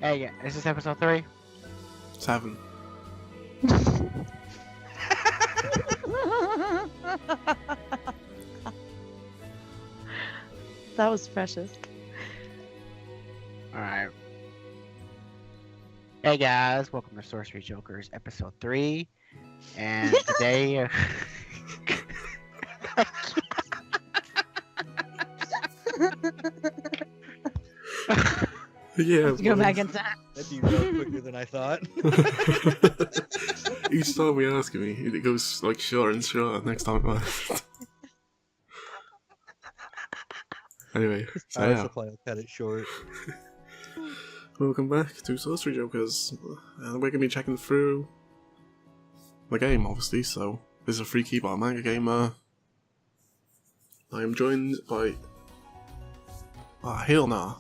Hey, yeah, is this episode 3? 7. That was precious. Alright. Hey guys, welcome to Sorcery Jokers episode 3. And today... Yeah. Let's go back in time. That'd be real quicker than I thought. Each time we asking me, it goes like shorter and shorter next time. Anyway, so Power yeah. supply will cut it short. Welcome back to Sorcery Jokers. And we're gonna be checking through the game, obviously. So this is a free key by MangaGamer. I am joined by hell nah.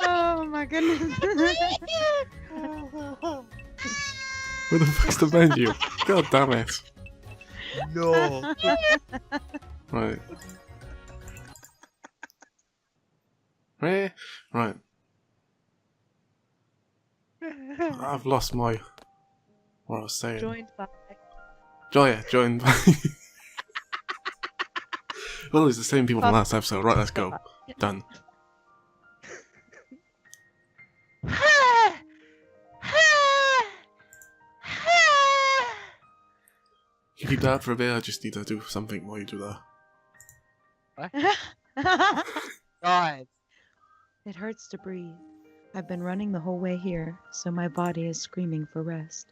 Oh my goodness. Where the fuck's the menu? God damn it! No. Right. Right. I've lost my what I was saying. Joined by. Joined by. Well, it's the same people from last episode. Right, let's go. Done. You keep that for a bit. I just need to do something while you do that. God. It hurts to breathe. I've been running the whole way here, so my body is screaming for rest.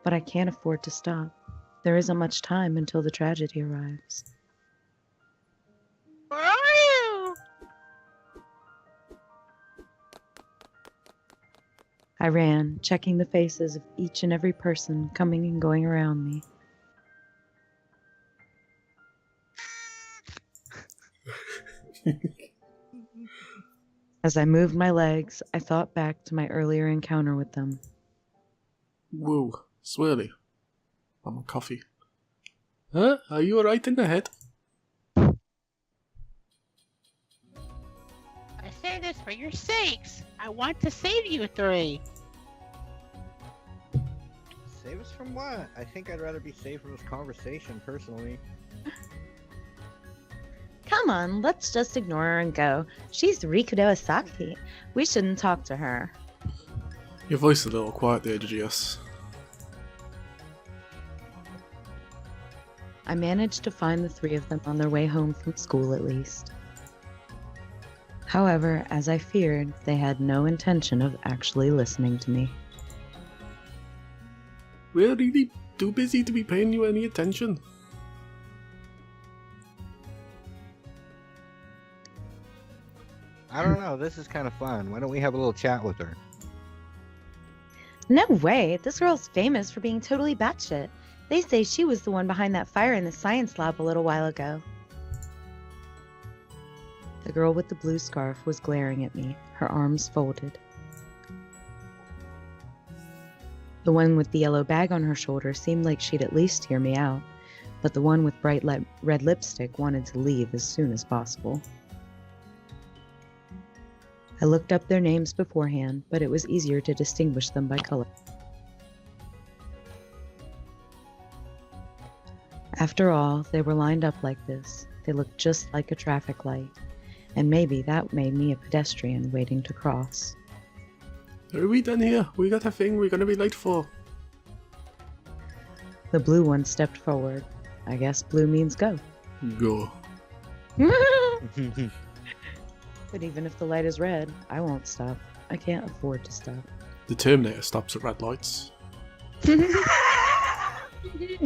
But I can't afford to stop. There isn't much time until the tragedy arrives. Where are you? I ran, checking the faces of each and every person coming and going around me. As I moved my legs, I thought back to my earlier encounter with them. Whoa, swirly. I'm on coffee. Huh? Are you alright in the head? I say this for your sakes. I want to save you 3. Save us from what? I think I'd rather be saved from this conversation, personally. Come on, let's just ignore her and go. She's Rikudo Asaki. We shouldn't talk to her. Your voice is a little quiet there, GGIAS. I managed to find the 3 of them on their way home from school at least. However, as I feared, they had no intention of actually listening to me. We're really too busy to be paying you any attention. I don't know, this is kind of fun. Why don't we have a little chat with her? No way! This girl's famous for being totally batshit. They say she was the one behind that fire in the science lab a little while ago. The girl with the blue scarf was glaring at me, her arms folded. The one with the yellow bag on her shoulder seemed like she'd at least hear me out, but the one with bright red lipstick wanted to leave as soon as possible. I looked up their names beforehand, but it was easier to distinguish them by color. After all, they were lined up like this. They looked just like a traffic light, and maybe that made me a pedestrian waiting to cross. Are we done here? We got a thing we're gonna be late for. The blue one stepped forward. I guess blue means go. Go. But even if the light is red, I won't stop. I can't afford to stop. The Terminator stops at red lights.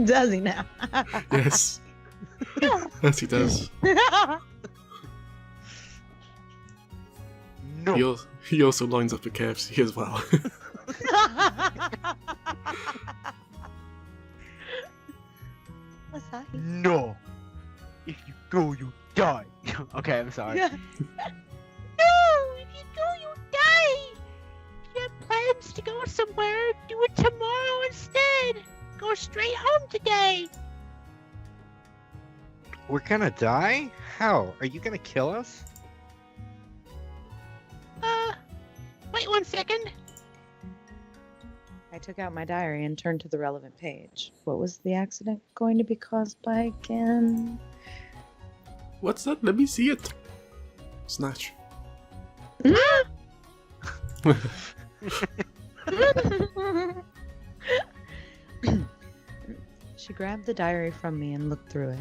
Does he now? Yes. Yes, he does. No. He also lines up at KFC as well. What's that? No. If you go, you die. Okay, I'm sorry. Yeah. No, if you go, you die. If you have plans to go somewhere, do it tomorrow instead. Go straight home today. We're gonna die? How? Are you gonna kill us? Wait 1 second. I took out my diary and turned to the relevant page. What was the accident going to be caused by again? What's that? Let me see it. Snatch. She grabbed the diary from me and looked through it.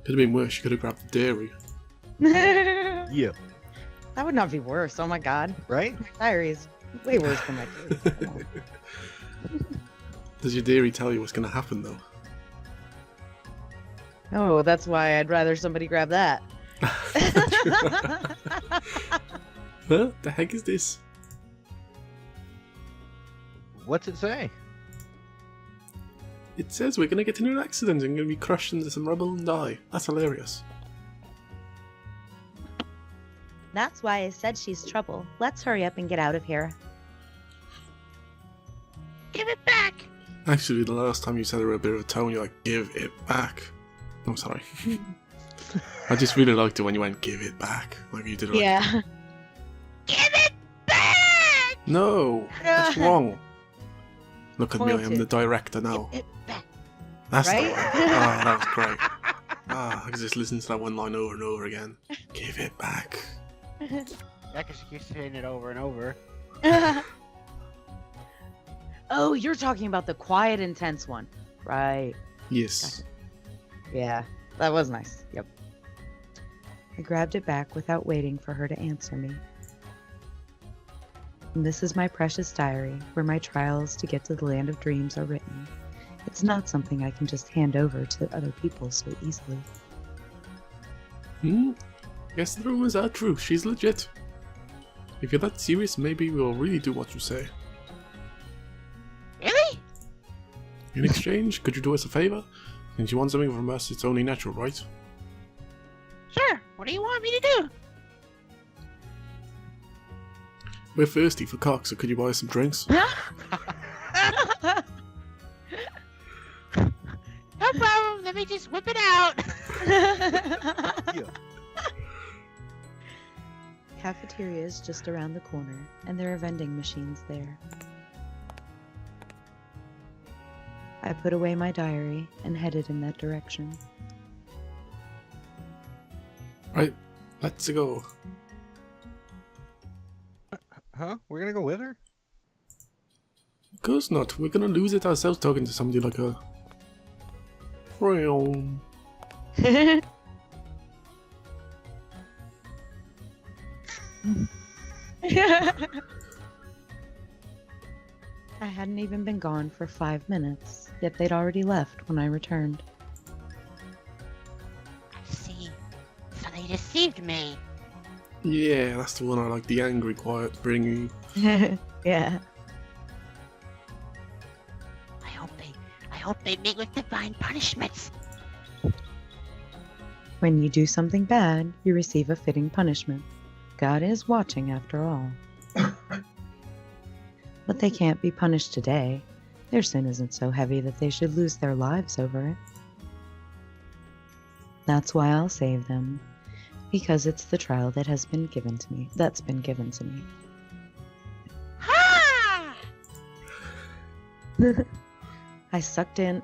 Could have been worse. You could have grabbed the dairy. Yeah. That would not be worse. Oh my god. Right? My diary is way worse than my diary. Does your dairy tell you what's going to happen, though? Oh, that's why I'd rather somebody grab that. Huh? The heck is this? What's it say? It says we're going to get into an accident and going to be crushed into some rubble and die. That's hilarious. That's why I said she's trouble. Let's hurry up and get out of here. Give it back. Actually, the last time you said it with a bit of a tone, you're like, give it back. I'm sorry. I just really liked it when you went, give it back. Like you did it like, Yeah. Give it back. no, that's wrong. Look at me, I am the director now. Give it back. That's Right? the one. Oh, that was great. I can just listen to that one line over and over again. Give it back. Yeah, because she keeps saying it over and over. Oh, you're talking about the quiet, intense one. Right. Yes. Yeah, that was nice. Yep. I grabbed it back without waiting for her to answer me. And this is my precious diary, where my trials to get to the land of dreams are written. It's not something I can just hand over to other people so easily. Guess the rumors are true. She's legit. If you're that serious, maybe we'll really do what you say. Really? In exchange, could you do us a favor? Since you want something from us, it's only natural, right? Sure. What do you want me to do? We're thirsty for cock, so could you buy us some drinks? No problem. Let me just whip it out. Yeah. Cafeteria is just around the corner, and there are vending machines there. I put away my diary and headed in that direction. Right, let's go. Huh? We're gonna go with her? Of course not. We're gonna lose it ourselves talking to somebody like her. Vroom. I hadn't even been gone for 5 minutes, yet they'd already left when I returned. I see. So they deceived me. Yeah, that's the one I like, the angry, quiet, bringing. Yeah. I hope they meet with divine punishments. When you do something bad, you receive a fitting punishment. God is watching after all. But they can't be punished today. Their sin isn't so heavy that they should lose their lives over it. That's why I'll save them. Because it's the trial that has been given to me. That's been given to me. Ha! I sucked in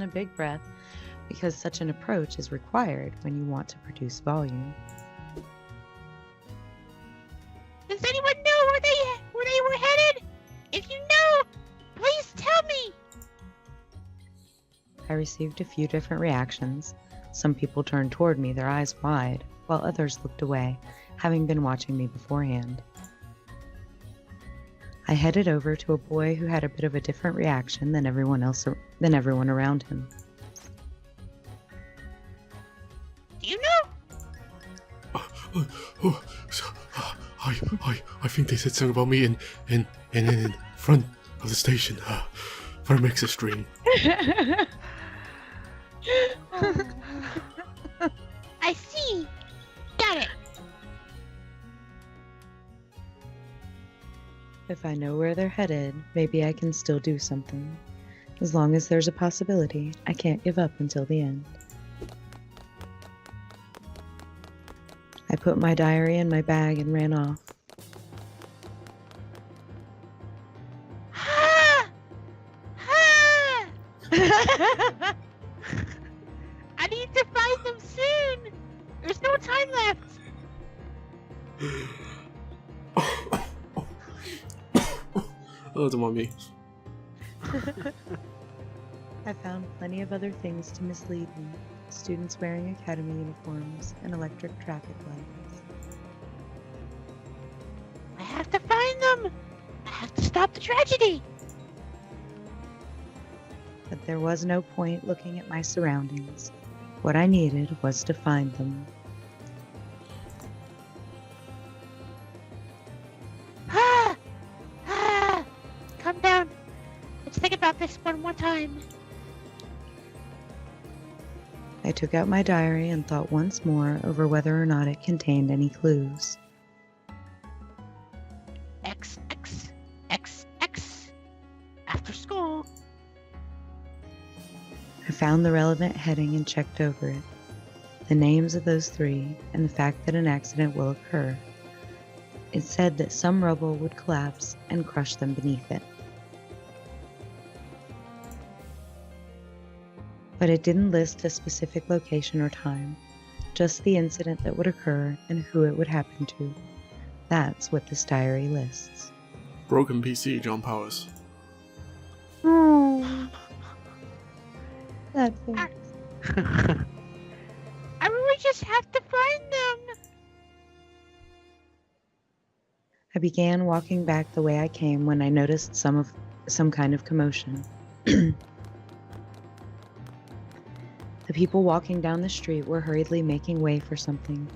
a big breath because such an approach is required when you want to produce volume. Does anyone know where they were headed? If you know, please tell me. I received a few different reactions. Some people turned toward me, their eyes wide, while others looked away, having been watching me beforehand. I headed over to a boy who had a bit of a different reaction than everyone around him. Do you know? I think they said something about me in front of the station for a mixer stream. I see. Got it. If I know where they're headed, maybe I can still do something. As long as there's a possibility, I can't give up until the end. put my diary in my bag and ran off. Ah! Ah! I need to find them soon! There's no time left! Oh, don't mind me. I found plenty of other things to mislead me. Students wearing academy uniforms and electric traffic lights. I have to find them! I have to stop the tragedy! But there was no point looking at my surroundings. What I needed was to find them. Ah! Ah! Calm down. Let's think about this one more time. I took out my diary and thought once more over whether or not it contained any clues. X, X, X, X. After school. I found the relevant heading and checked over it. The names of those three and the fact that an accident will occur. It said that some rubble would collapse and crush them beneath it. But it didn't list a specific location or time, just the incident that would occur and who it would happen to. That's what this diary lists. Broken PC, John Powers. Oh, that face. I really just have to find them. I began walking back the way I came when I noticed some kind of commotion. The people walking down the street were hurriedly making way for something.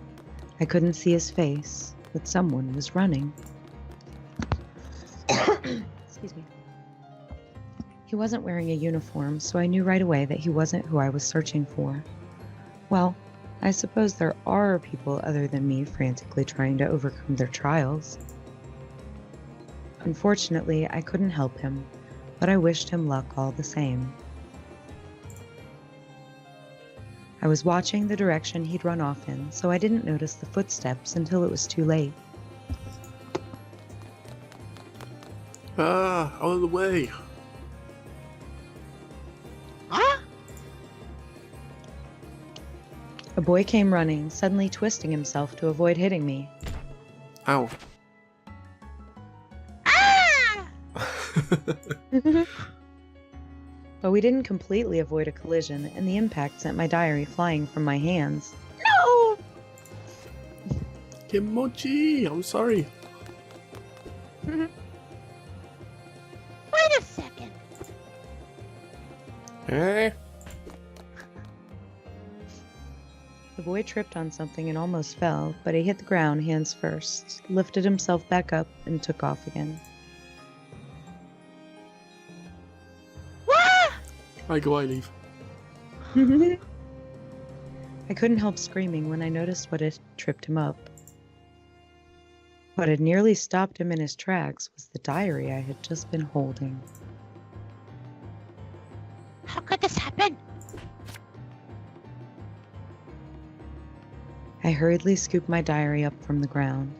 I couldn't see his face, but someone was running. Excuse me. He wasn't wearing a uniform, so I knew right away that he wasn't who I was searching for. Well, I suppose there are people other than me frantically trying to overcome their trials. Unfortunately, I couldn't help him, but I wished him luck all the same. I was watching the direction he'd run off in, so I didn't notice the footsteps until it was too late. Ah, out of the way. Huh? A boy came running, suddenly twisting himself to avoid hitting me. Ow. Ah! But we didn't completely avoid a collision, and the impact sent my diary flying from my hands. No! Kimochi, I'm sorry. Wait a second. Eh? The boy tripped on something and almost fell, but he hit the ground hands first, lifted himself back up, and took off again. I go, I leave. I couldn't help screaming when I noticed what had tripped him up. What had nearly stopped him in his tracks was the diary I had just been holding. How could this happen? I hurriedly scooped my diary up from the ground,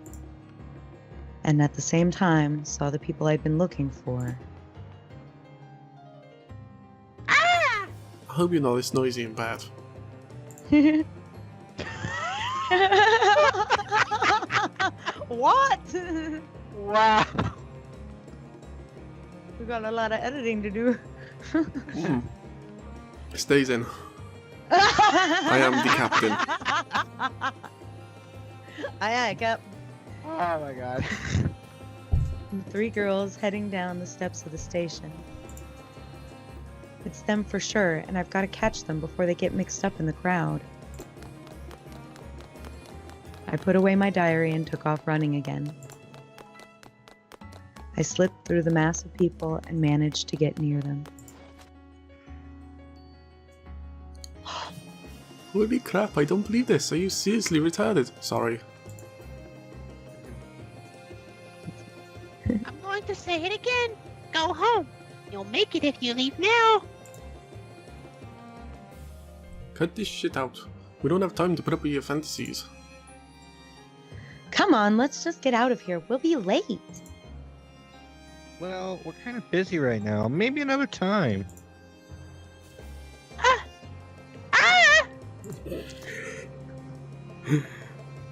and at the same time saw the people I'd been looking for. Ah! I hope you're not this noisy and bad. What? Wow. We got a lot of editing to do. Stays in. I am the captain. Aye, Cap. Oh my god. Three girls heading down the steps of the station. It's them for sure, and I've got to catch them before they get mixed up in the crowd. I put away my diary and took off running again. I slipped through the mass of people and managed to get near them. Holy crap, I don't believe this. Are you seriously retarded? Sorry. I'm going to say it again. Go home. You'll make it if you leave now. Cut this shit out. We don't have time to put up with your fantasies. Come on, let's just get out of here. We'll be late. Well, we're kind of busy right now. Maybe another time. Ah! Ah!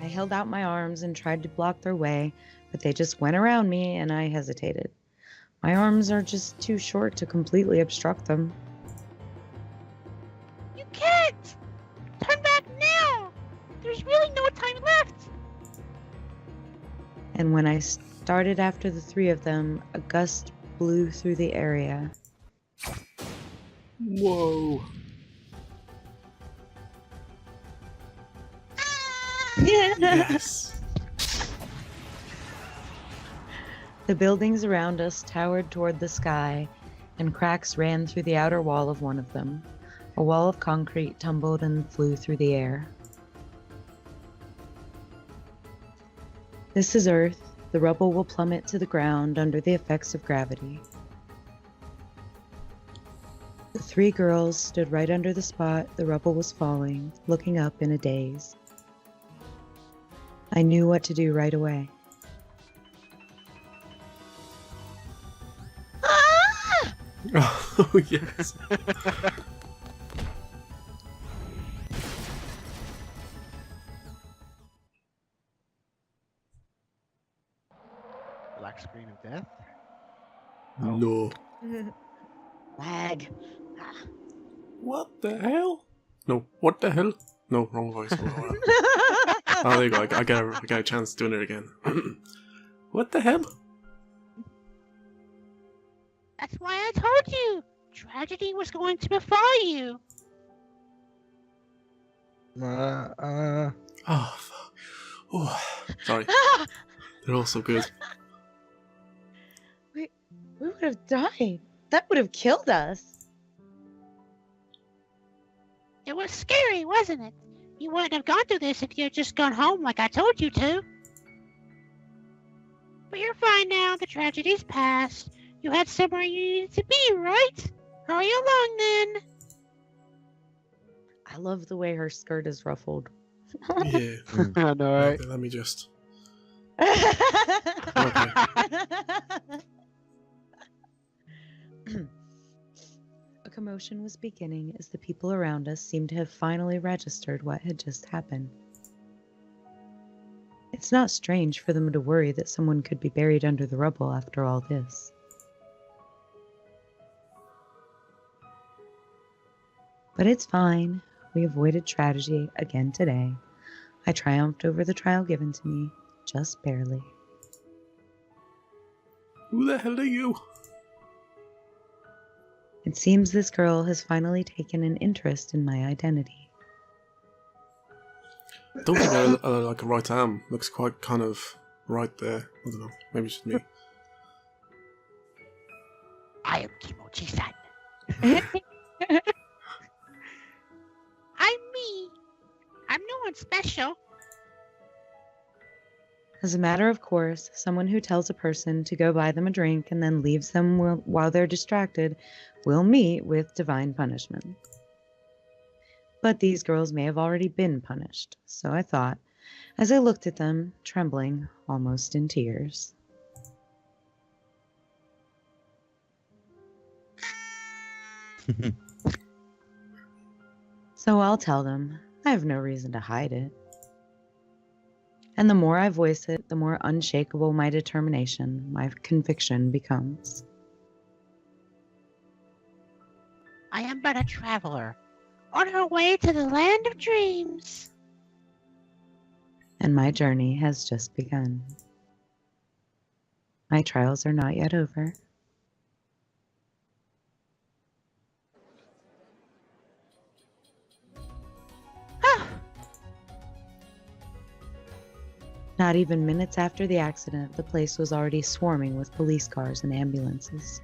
I held out my arms and tried to block their way, but they just went around me and I hesitated. My arms are just too short to completely obstruct them. You can't! Turn back now! There's really no time left! And when I started after the three of them, a gust blew through the area. Whoa. Yes. The buildings around us towered toward the sky, and cracks ran through the outer wall of one of them. A wall of concrete tumbled and flew through the air. This is Earth. The rubble will plummet to the ground under the effects of gravity. The three girls stood right under the spot the rubble was falling, looking up in a daze. I knew what to do right away. Ah! Oh, yes. Black screen of death. No. Lag. What the hell? No, what the hell? No, wrong voice. Oh, there you go. I got a chance doing it again. What the hell? That's why I told you! Tragedy was going to befall you! Oh, fuck. Oh, sorry. They're all so good. We would have died. That would have killed us. It was scary, wasn't it? You wouldn't have gone through this if you had just gone home like I told you to. But you're fine now. The tragedy's past. You had somewhere you needed to be, right? Hurry along then. I love the way her skirt is ruffled. Yeah. I know, right? Okay, let me just. A commotion was beginning as the people around us seemed to have finally registered what had just happened. It's not strange for them to worry that someone could be buried under the rubble after all this. But it's fine. We avoided tragedy again today. I triumphed over the trial given to me, just barely. Who the hell are you? It seems this girl has finally taken an interest in my identity. I don't think like a right arm looks quite kind of right there. I don't know. Maybe it's just me. I am Kimochi-san. I'm me. I'm no one special. As a matter of course, someone who tells a person to go buy them a drink and then leaves them while they're distracted will meet with divine punishment. But these girls may have already been punished, so I thought, as I looked at them, trembling, almost in tears. So I'll tell them. I have no reason to hide it. And the more I voice it, the more unshakable my determination, my conviction becomes. I am but a traveler, on her way to the land of dreams. And my journey has just begun. My trials are not yet over. Not even minutes after the accident, the place was already swarming with police cars and ambulances.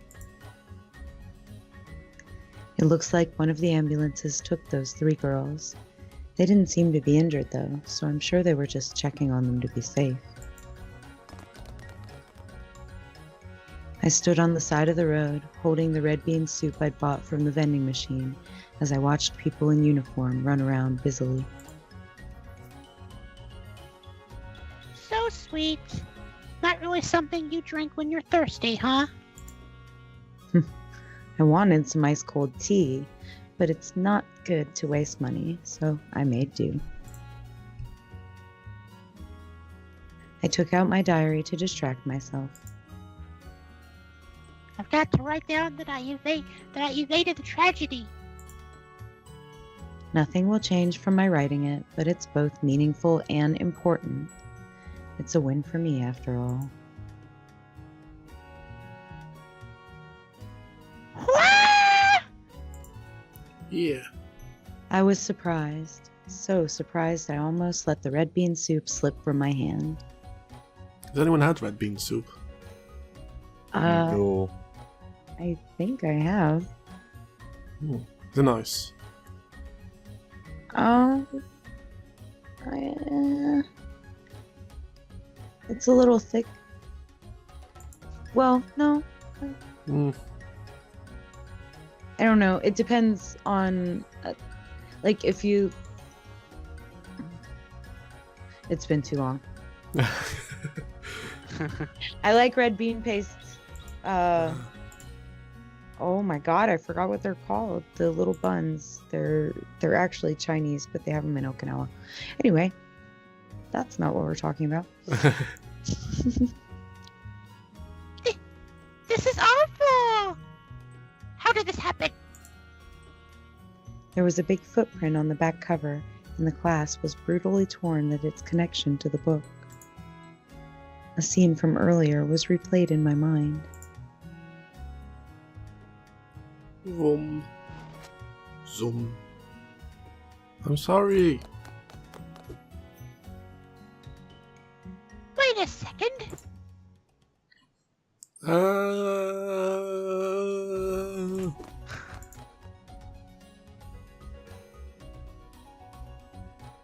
It looks like one of the ambulances took those three girls. They didn't seem to be injured though, so I'm sure they were just checking on them to be safe. I stood on the side of the road, holding the red bean soup I'd bought from the vending machine, as I watched people in uniform run around busily. So sweet. Not really something you drink when you're thirsty, huh? I wanted some ice cold tea, but it's not good to waste money, so I made do. I took out my diary to distract myself. I've got to write down that I evaded the tragedy. Nothing will change from my writing it, but it's both meaningful and important. It's a win for me, after all. Yeah. I was surprised. So surprised I almost let the red bean soup slip from my hand. Has anyone had red bean soup? No. I think I have. They're nice. It's a little thick. Well, no. I don't know. It depends on, like, if you... It's been too long. I like red bean paste. Oh my god, I forgot what they're called. The little buns. They're actually Chinese, but they have them in Okinawa. Anyway, that's not what we're talking about. This is awful! How did this happen? There was a big footprint on the back cover, and the clasp was brutally torn at its connection to the book. A scene from earlier was replayed in my mind. Zoom. I'm sorry. Wait a second.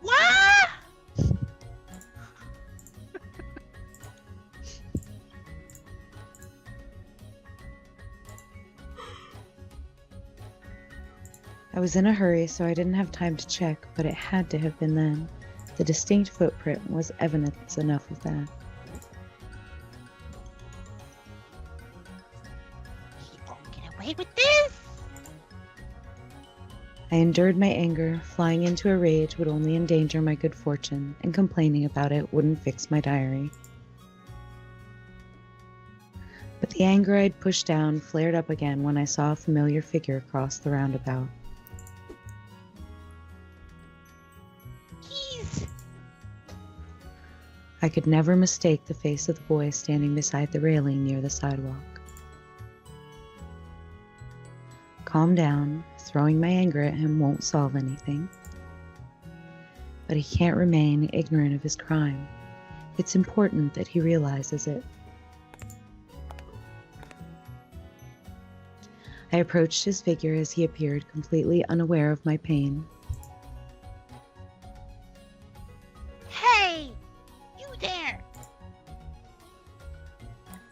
What? I was in a hurry, so I didn't have time to check, but it had to have been then. The distinct footprint was evidence enough of that. He won't get away with this. I endured my anger. Flying into a rage would only endanger my good fortune, and complaining about it wouldn't fix my diary. But the anger I'd pushed down flared up again when I saw a familiar figure cross the roundabout. I could never mistake the face of the boy standing beside the railing near the sidewalk. Calm down. Throwing my anger at him won't solve anything. But he can't remain ignorant of his crime. It's important that he realizes it. I approached his figure as he appeared completely unaware of my pain. Hey! You there!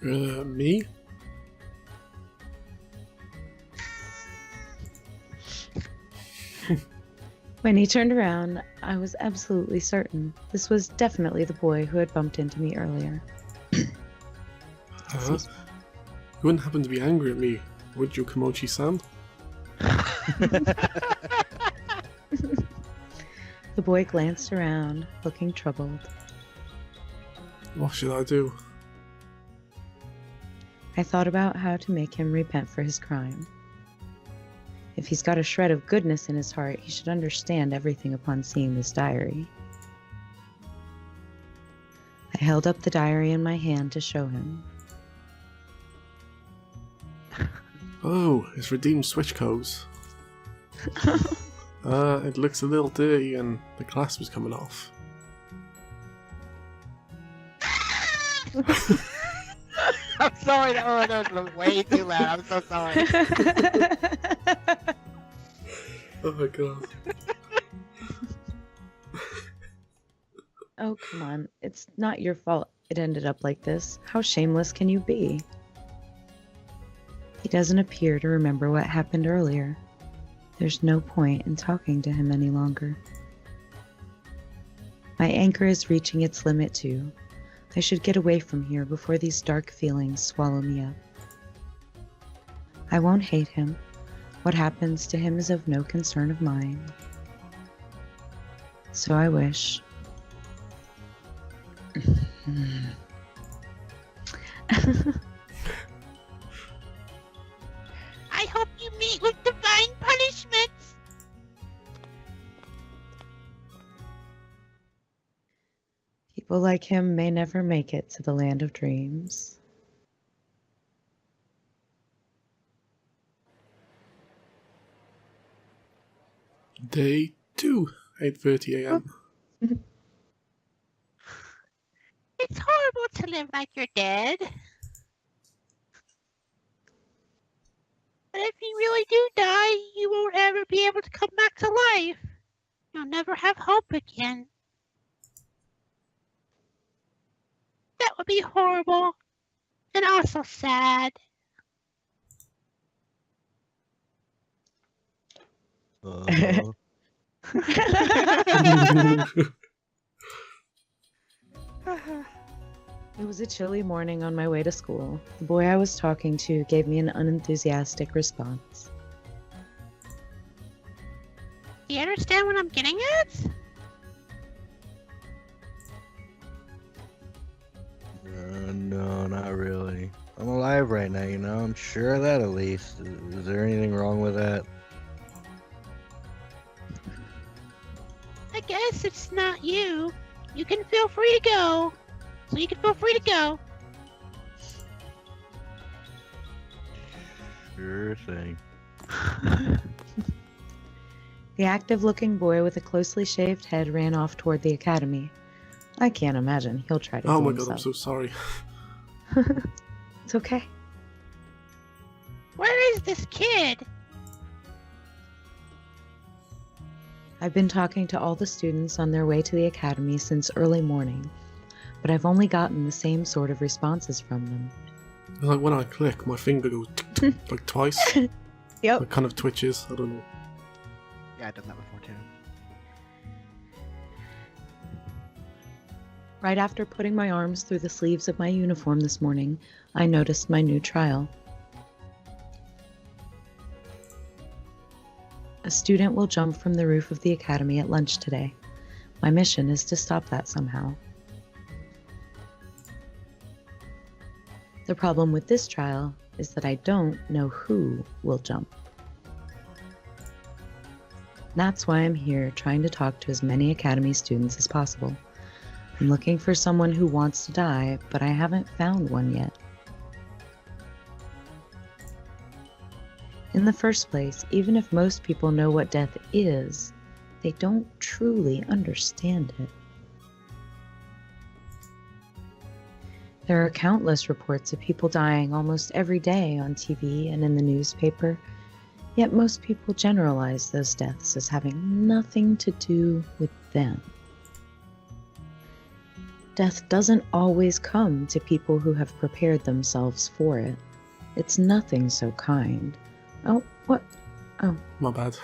Me? When he turned around, I was absolutely certain this was definitely the boy who had bumped into me earlier. You wouldn't happen to be angry at me, would you, Kimochi-san? The boy glanced around, looking troubled. What should I do? I thought about how to make him repent for his crime. If he's got a shred of goodness in his heart, he should understand everything upon seeing this diary. I held up the diary in my hand to show him. Oh, it's redeemed switch codes. It looks a little dirty and the clasp is coming off. I'm sorry, that was way too loud. I'm so sorry. Oh my god. Oh, come on. It's not your fault it ended up like this. How shameless can you be? He doesn't appear to remember what happened earlier. There's no point in talking to him any longer. My anger is reaching its limit too. I should get away from here before these dark feelings swallow me up. I won't hate him. What happens to him is of no concern of mine. So I wish. I hope you meet with divine punishments. People like him may never make it to the land of dreams. Day 2, 8:30 a.m. It's horrible to live like you're dead. But if you really do die, you won't ever be able to come back to life. You'll never have hope again. That would be horrible. And also sad. It was a chilly morning on my way to school. The boy I was talking to gave me an unenthusiastic response. Do you understand what I'm getting at? No, not really. I'm alive right now, you know? I'm sure of that at least. Is there anything wrong with that? I guess it's not you. You can feel free to go. So you can feel free to go. Sure thing. The active-looking boy with a closely shaved head ran off toward the academy. I can't imagine he'll try to Oh kill my god, himself. I'm so sorry. It's okay. Where is this kid? I've been talking to all the students on their way to the academy since early morning, but I've only gotten the same sort of responses from them. It's like when I click, my finger goes like twice. Yep. It kind of twitches, I don't know. Yeah, I've done that before too. Right after putting my arms through the sleeves of my uniform this morning, I noticed my new trial. A student will jump from the roof of the academy at lunch today. My mission is to stop that somehow. The problem with this trial is that I don't know who will jump. That's why I'm here trying to talk to as many academy students as possible. I'm looking for someone who wants to die, but I haven't found one yet. In the first place, even if most people know what death is, they don't truly understand it. There are countless reports of people dying almost every day on TV and in the newspaper, yet most people generalize those deaths as having nothing to do with them. Death doesn't always come to people who have prepared themselves for it. It's nothing so kind. Oh, what? Oh, My bad.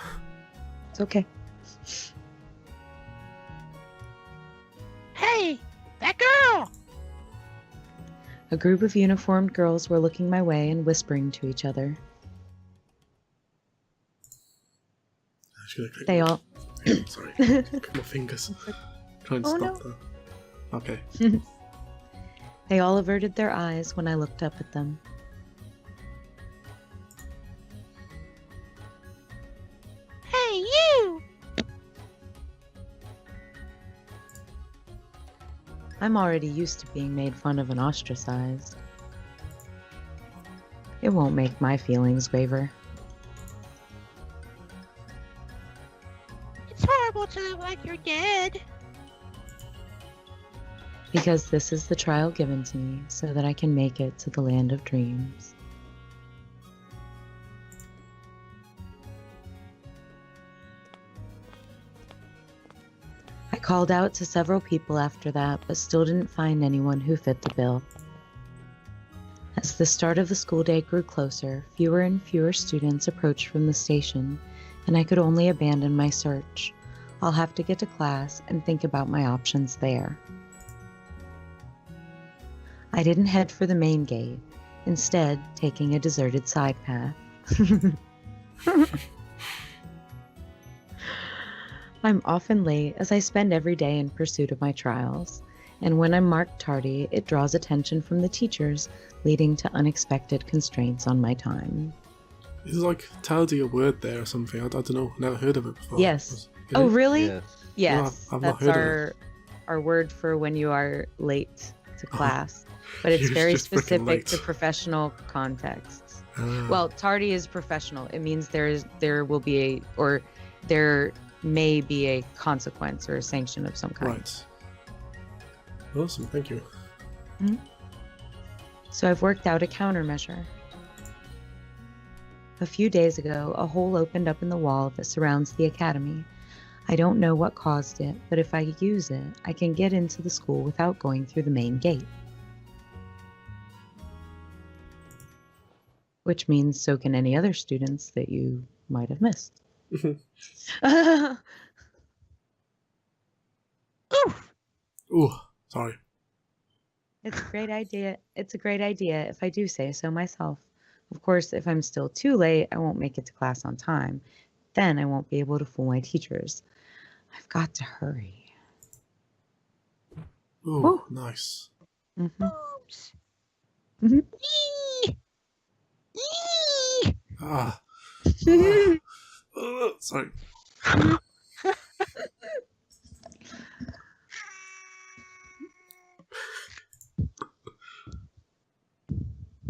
it's okay. Hey, that girl! A group of uniformed girls were looking my way and whispering to each other. I should have clicked They my- all... Sorry. Click my fingers. Try and Oh, stop no. that. Okay. They all averted their eyes when I looked up at them. Hey, you! I'm already used to being made fun of and ostracized. It won't make my feelings waver. It's horrible to live like you're dead. Because this is the trial given to me so that I can make it to the land of dreams. I called out to several people after that, but still didn't find anyone who fit the bill. As the start of the school day grew closer, fewer and fewer students approached from the station, and I could only abandon my search. I'll have to get to class and think about my options there. I didn't head for the main gate, instead taking a deserted side path. I'm often late as I spend every day in pursuit of my trials, and when I'm marked tardy, it draws attention from the teachers, leading to unexpected constraints on my time. Is like tardy a word there or something? I don't know. Never heard of it before. Yes. Is Oh, it? really? Yes. Yes. No, I've not That's heard of our word for when you are late to class. But it's You're very just freaking specific late. to professional contexts. Ah, Well, tardy is professional. It means there will be there may be a consequence or a sanction of some kind. right. Awesome, thank you. So I've worked out a countermeasure. A few days ago, a hole opened up in the wall that surrounds the academy. I don't know what caused it, but if I use it, I can get into the school without going through the main gate. Which means so can any other students that you might have missed. Oof. Ooh, sorry. It's a great idea. It's a great idea if I do say so myself. Of course, if I'm still too late, I won't make it to class on time. Then I won't be able to fool my teachers. I've got to hurry. Ooh, Ooh. nice. Mm-hmm. Oops. Mhm. Eee. Eee. Ah. Sorry.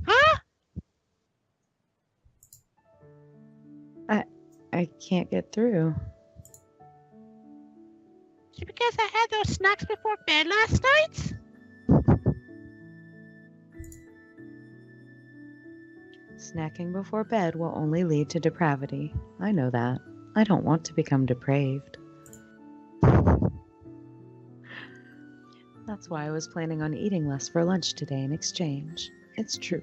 Huh? I can't get through. Is it because I had those snacks before bed last night? Snacking before bed will only lead to depravity. I know that. I don't want to become depraved. That's why I was planning on eating less for lunch today in exchange. It's true.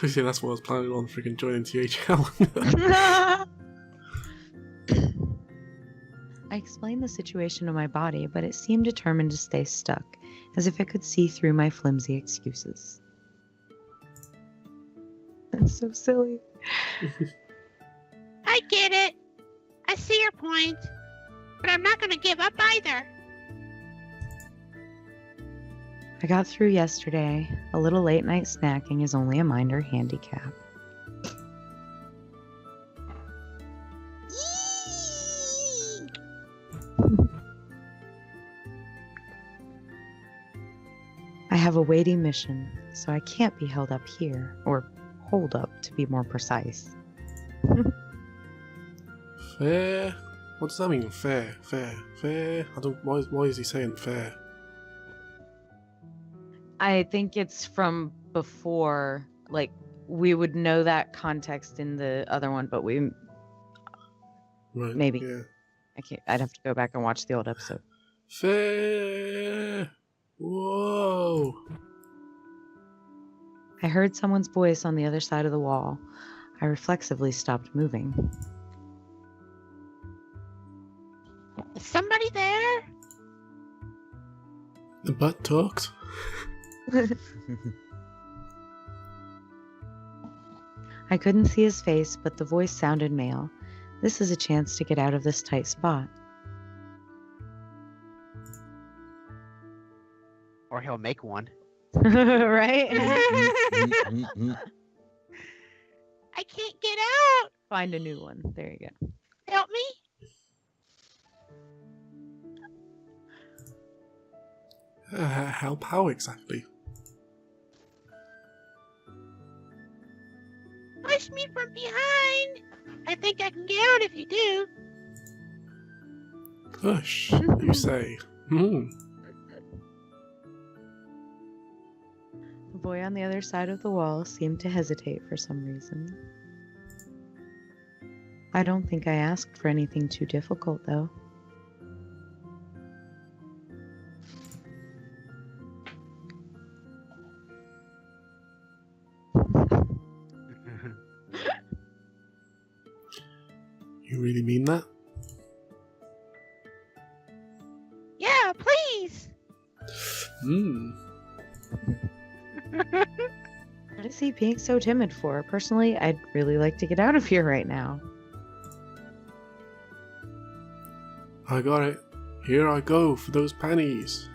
Yeah, that's what I was planning on freaking joining THL. I explained the situation to my body, but it seemed determined to stay stuck, as if it could see through my flimsy excuses. That's so silly. I get it. I see your point. But I'm not going to give up either. I got through yesterday. A little late night snacking is only a minor handicap. Eee. I have a weighty mission, so I can't be held up here, or hold up to be more precise. Fair? What does that mean? Fair, fair, fair? I don't. Why is he saying fair? I think it's from before, like, we would know that context in the other one, but we Right. Maybe. Yeah. I'd have to go back and watch the old episode. Fair. Whoa. I heard someone's voice on the other side of the wall. I reflexively stopped moving. Is somebody there? The butt talked. I couldn't see his face, but the voice sounded male. This is a chance to get out of this tight spot. Or he'll make one. Right? I can't get out. Find a new one. There you go. Help me. Help how exactly? Push me from behind. I think I can get out if you do. Push, you say. Hmm. The boy on the other side of the wall seemed to hesitate for some reason. I don't think I asked for anything too difficult, though. You really mean that? Yeah, please. Hmm. he being so timid for? Personally, I'd really like to get out of here right now. I got it. Here I go for those pennies.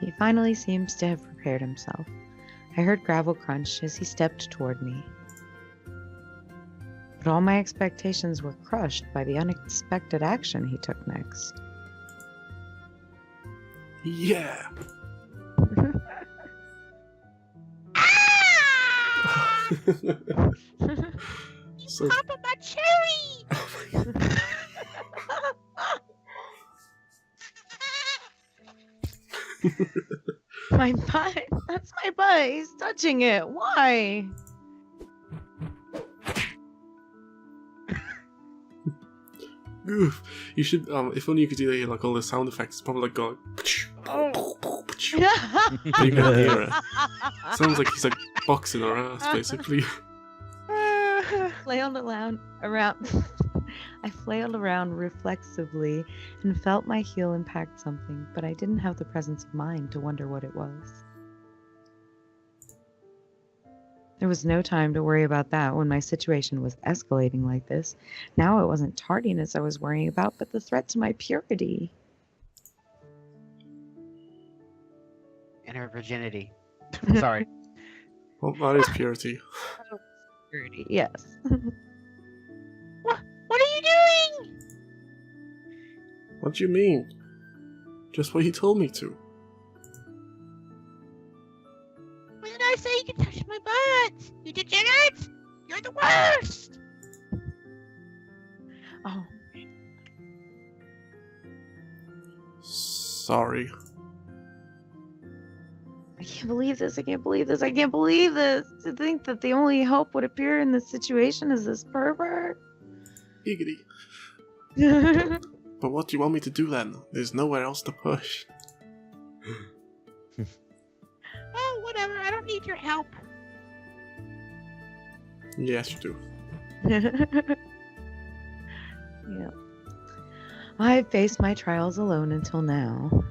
He finally seems to have prepared himself. I heard gravel crunch as he stepped toward me. But all my expectations were crushed by the unexpected action he took next. Yeah. Ah! So, Pop of my cherry! oh my God. My butt! That's my butt! He's touching it! Why? Oof. You should, if only you could do like all the sound effects, probably like going. You can hear it. Sounds like he's like boxing her ass, basically. Flailed around. I flailed around reflexively and felt my heel impact something, but I didn't have the presence of mind to wonder what it was. There was no time to worry about that when my situation was escalating like this. Now it wasn't tardiness I was worrying about, but the threat to my purity. And her virginity. Sorry. Well, that is purity. Purity, yes. What are you doing? What do you mean? Just what you told me to. When did I say you can touch my butt? You degenerate! You're the worst! Oh, Sorry. I can't believe this. I can't believe this. I can't believe this. To think that the only hope would appear in this situation is this pervert. Giggity. But what do you want me to do then? There's nowhere else to push. Oh, whatever. I don't need your help. Yes, you do. Yeah. I've faced my trials alone until now.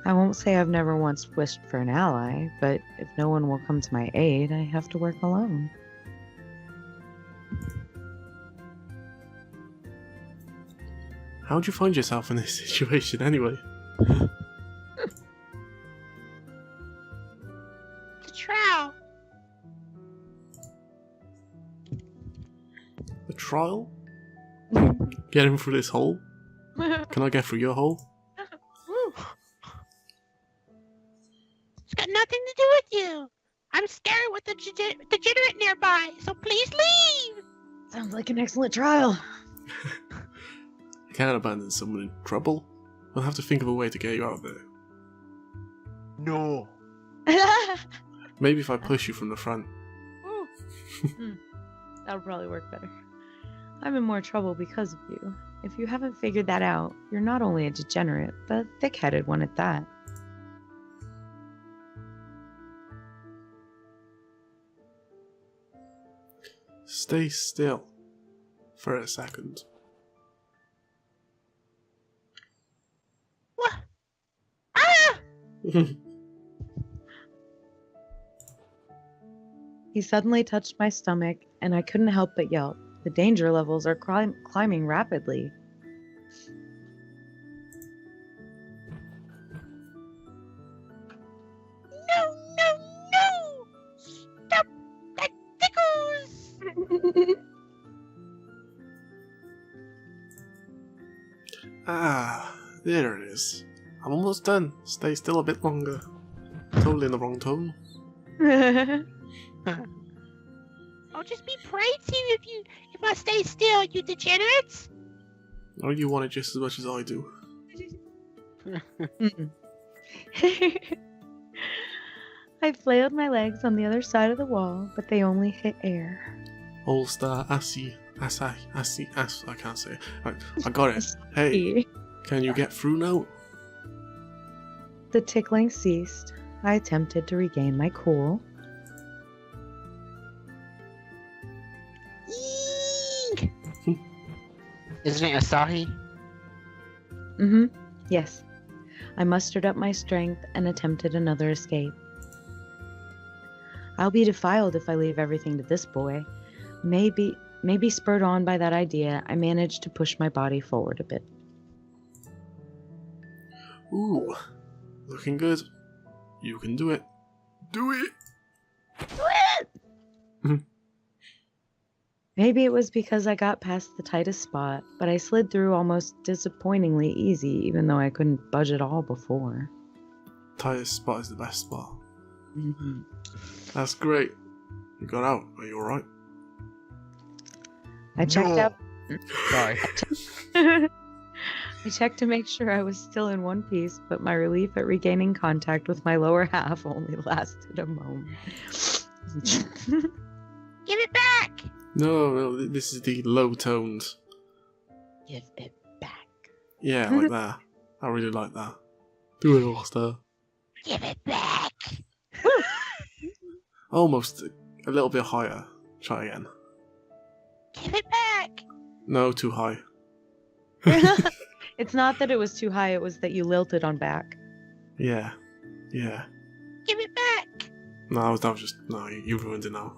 I won't say I've never once wished for an ally, but if no one will come to my aid, I have to work alone. How'd you find yourself in this situation anyway? The trial. A trial? Get him through this hole? Can I get through your hole? It's got nothing to do with you. I'm scared with the degenerate nearby, so please leave. Sounds like an excellent trial. I can't abandon someone in trouble. I'll have to think of a way to get you out of there. No. Maybe if I push you from the front. That'll probably work better. I'm in more trouble because of you. If you haven't figured that out, you're not only a degenerate, but a thick-headed one at that. Stay still for a second. What? Ah! He suddenly touched my stomach, and I couldn't help but yelp. The danger levels are climbing rapidly. No, no, no! Stop! That tickles! Ah, there it is. I'm almost done. Stay still a bit longer. Totally in the wrong tone. I'll just be praising you if I stay still, you degenerates! Oh, you want it just as much as I do. I flailed my legs on the other side of the wall, but they only hit air. All star Assi. I can't say it. I got it. Hey, can you get through now? The tickling ceased. I attempted to regain my cool. Eek! Isn't it Asahi? Mm-hmm. Yes. I mustered up my strength and attempted another escape. I'll be defiled if I leave everything to this boy. Maybe spurred on by that idea, I managed to push my body forward a bit. Ooh, looking good. You can do it. Do it! Do it! Maybe it was because I got past the tightest spot, but I slid through almost disappointingly easy, even though I couldn't budge at all before. Tightest spot is the best spot. Mm-hmm. That's great. You got out. Are you alright? I checked out. Sorry. I checked to make sure I was still in one piece, but my relief at regaining contact with my lower half only lasted a moment. Give it back! No, this is the low toned. Give it back. Yeah, like that. I really like that. Do it, All-Star. Give it back! Almost a little bit higher. Try again. Give it back! No, too high. It's not that it was too high, it was that you lilted on back. Yeah. Yeah. Give it back! No, that was just... No, you ruined it now.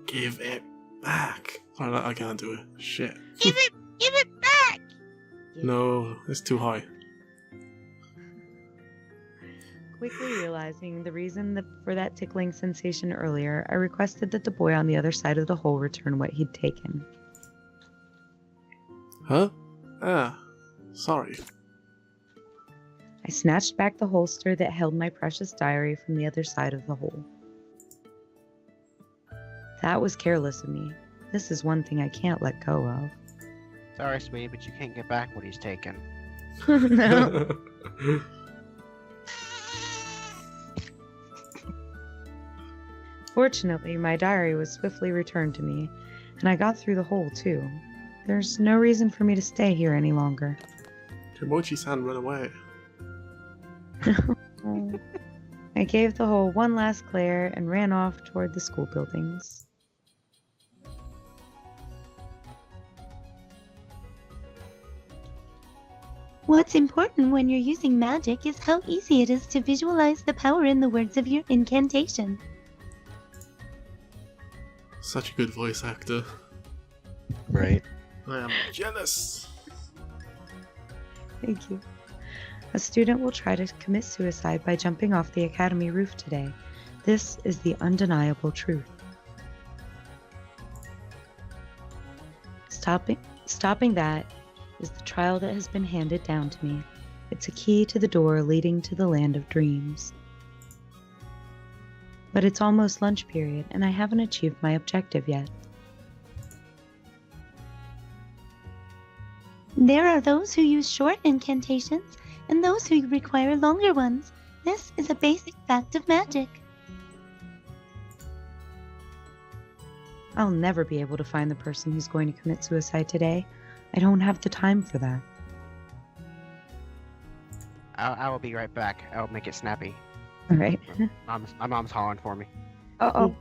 Give it back. Sorry, I can't do it. Shit. Give it back! No, it's too high. Quickly realizing the reason for that tickling sensation earlier, I requested that the boy on the other side of the hole return what he'd taken. Huh? Ah, sorry. I snatched back the holster that held my precious diary from the other side of the hole. That was careless of me. This is one thing I can't let go of. Sorry, Smee, but you can't get back what he's taken. No. Fortunately, my diary was swiftly returned to me, and I got through the hole too. There's no reason for me to stay here any longer. Kimochi-san run away. I gave the hole one last glare and ran off toward the school buildings. What's important when you're using magic is how easy it is to visualize the power in the words of your incantation. Such a good voice actor. Right. I am jealous. Thank you. A student will try to commit suicide by jumping off the academy roof today. This is the undeniable truth. Stopping that is the trial that has been handed down to me. It's a key to the door leading to the land of dreams. But it's almost lunch period, and I haven't achieved my objective yet. There are those who use short incantations and those who require longer ones. This is a basic fact of magic. I'll never be able to find the person who's going to commit suicide today. I don't have the time for that. I will be right back. I'll make it snappy. All right. My mom's hollering for me. Uh-oh.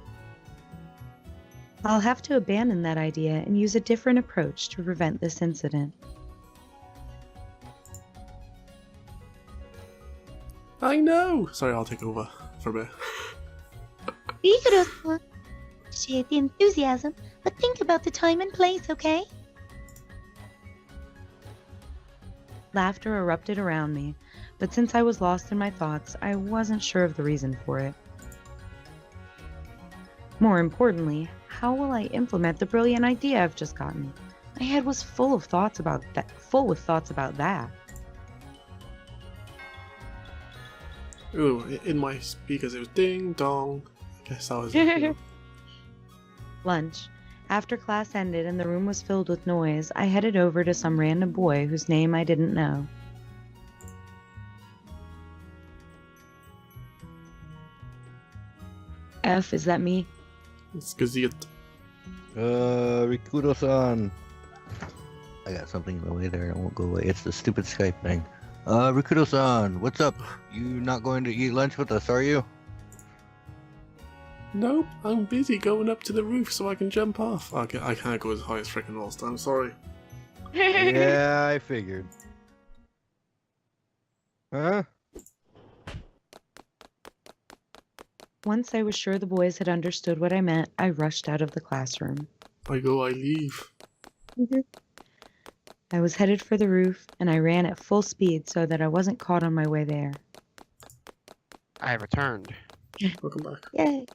I'll have to abandon that idea and use a different approach to prevent this incident. I know! Sorry, I'll take over for a bit. Vigorously appreciate the enthusiasm, but think about the time and place, okay? Laughter erupted around me, but since I was lost in my thoughts, I wasn't sure of the reason for it. More importantly, how will I implement the brilliant idea I've just gotten? My head was full with thoughts about that. Ooh, in my speakers it was ding dong. I guess that was it. Lunch. After class ended and the room was filled with noise, I headed over to some random boy whose name I didn't know. F, is that me? It's Gazette. Rikudo-san. I got something in the way there. It won't go away. It's the stupid Skype thing. Rikudo-san, what's up? You not going to eat lunch with us, are you? Nope, I'm busy going up to the roof so I can jump off. I can't go as high as freaking All-Star, I'm sorry. Yeah, I figured. Huh? Once I was sure the boys had understood what I meant, I rushed out of the classroom. I go, I leave. I was headed for the roof, and I ran at full speed so that I wasn't caught on my way there. I returned. Welcome back. Yay!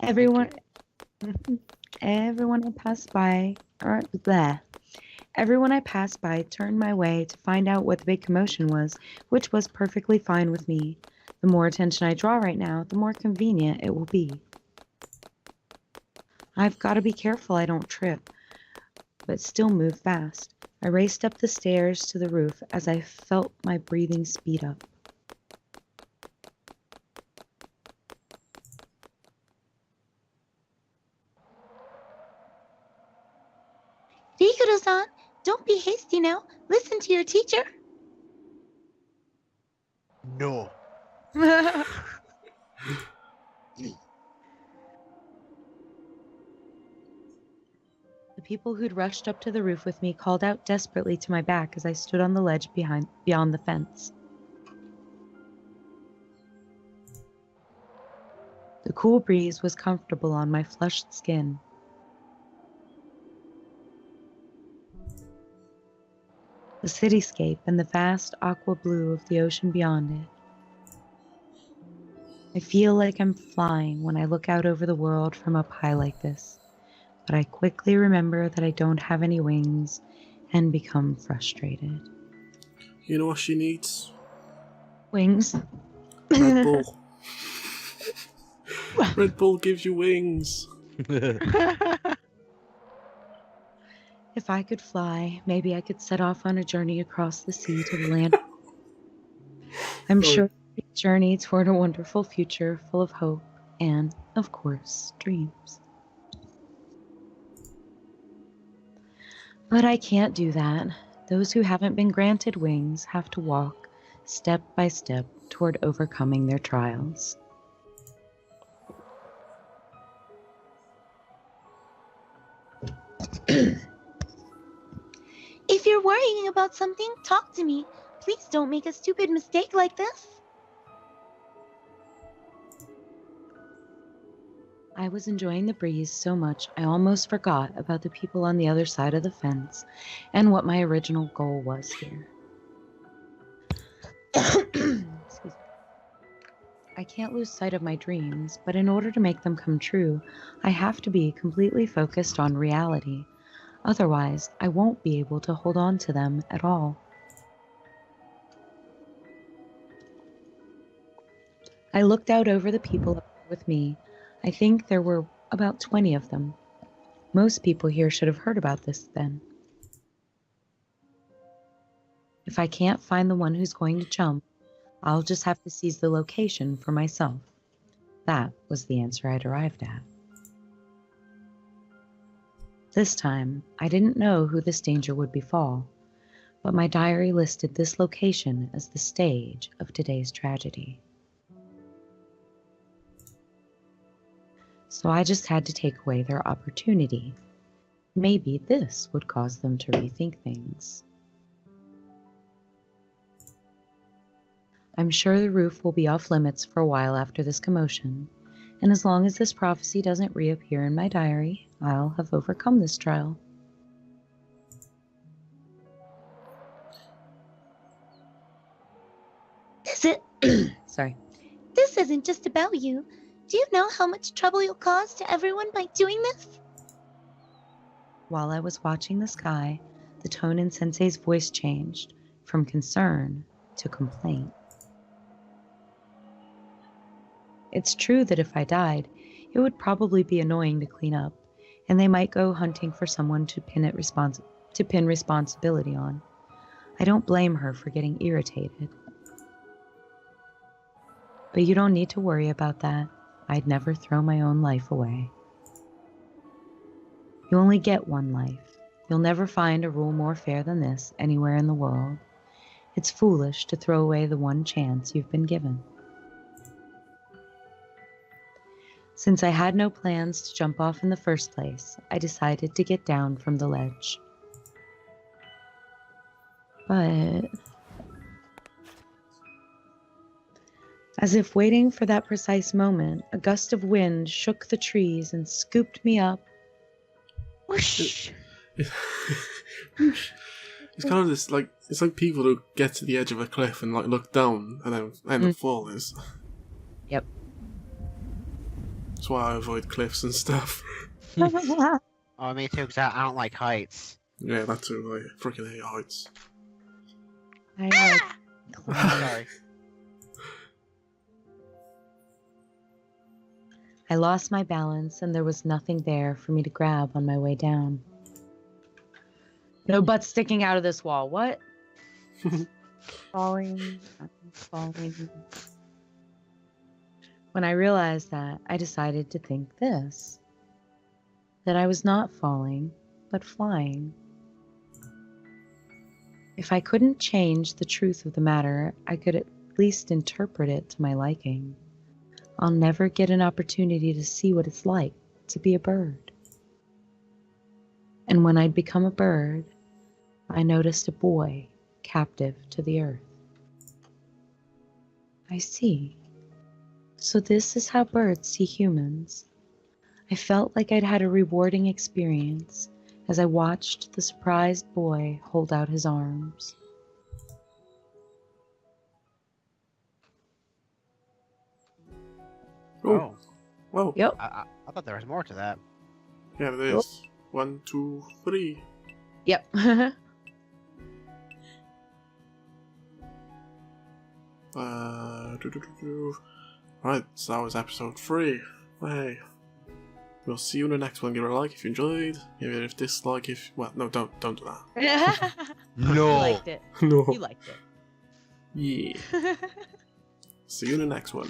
Everyone I passed by, everyone I passed by turned my way to find out what the big commotion was, which was perfectly fine with me. The more attention I draw right now, the more convenient it will be. I've got to be careful I don't trip, but still move fast. I raced up the stairs to the roof as I felt my breathing speed up. Rikuro-san, don't be hasty now. Listen to your teacher. No. The people who'd rushed up to the roof with me called out desperately to my back as I stood on the ledge beyond the fence. The cool breeze was comfortable on my flushed skin. The cityscape and the vast aqua blue of the ocean beyond it. I feel like I'm flying when I look out over the world from up high like this, but I quickly remember that I don't have any wings and become frustrated. You know what she needs? Wings? Red Bull. Red Bull gives you wings. If I could fly, maybe I could set off on a journey across the sea to the land. I'm sure a journey toward a wonderful future full of hope and, of course, dreams. But I can't do that. Those who haven't been granted wings have to walk step by step toward overcoming their trials. If you're worrying about something, talk to me. Please don't make a stupid mistake like this. I was enjoying the breeze so much I almost forgot about the people on the other side of the fence and what my original goal was here. Excuse me. I can't lose sight of my dreams, but in order to make them come true, I have to be completely focused on reality. Otherwise, I won't be able to hold on to them at all. I looked out over the people with me. I think there were about 20 of them. Most people here should have heard about this then. If I can't find the one who's going to jump, I'll just have to seize the location for myself. That was the answer I'd arrived at. This time, I didn't know who this danger would befall, but my diary listed this location as the stage of today's tragedy. So I just had to take away their opportunity. Maybe this would cause them to rethink things. I'm sure the roof will be off limits for a while after this commotion, and as long as this prophecy doesn't reappear in my diary, I'll have overcome this trial. Sorry. This isn't just about you. Do you know how much trouble you'll cause to everyone by doing this? While I was watching the sky, the tone in Sensei's voice changed from concern to complaint. It's true that if I died, it would probably be annoying to clean up, and they might go hunting for someone to pin responsibility on. I don't blame her for getting irritated. But you don't need to worry about that. I'd never throw my own life away. You only get one life. You'll never find a rule more fair than this anywhere in the world. It's foolish to throw away the one chance you've been given. Since I had no plans to jump off in the first place, I decided to get down from the ledge. But As if waiting for that precise moment, a gust of wind shook the trees and scooped me up. Whoosh. It's kind of this, like, it's like people who get to the edge of a cliff and, like, look down and then end up falling. Yep. That's why I avoid cliffs and stuff. Oh, me too, because I don't like heights. Yeah, that too, I freaking hate heights. I Sorry. I lost my balance and there was nothing there for me to grab on my way down. No butt sticking out of this wall. What? Falling. I'm falling. When I realized that, I decided to think this. That I was not falling, but flying. If I couldn't change the truth of the matter, I could at least interpret it to my liking. I'll never get an opportunity to see what it's like to be a bird. And when I'd become a bird, I noticed a boy captive to the earth. I see. So this is how birds see humans. I felt like I'd had a rewarding experience as I watched the surprised boy hold out his arms. Oh. Whoa. Yep. I thought there was more to that. Yeah, it is. 1, 2, 3. Yep. Right, so that was episode 3. Hey. We'll see you in the next one. Give it a like if you enjoyed. Give it a dislike if... Well, no, don't do that. You No. liked it. No. You liked it. Yeah. See you in the next one.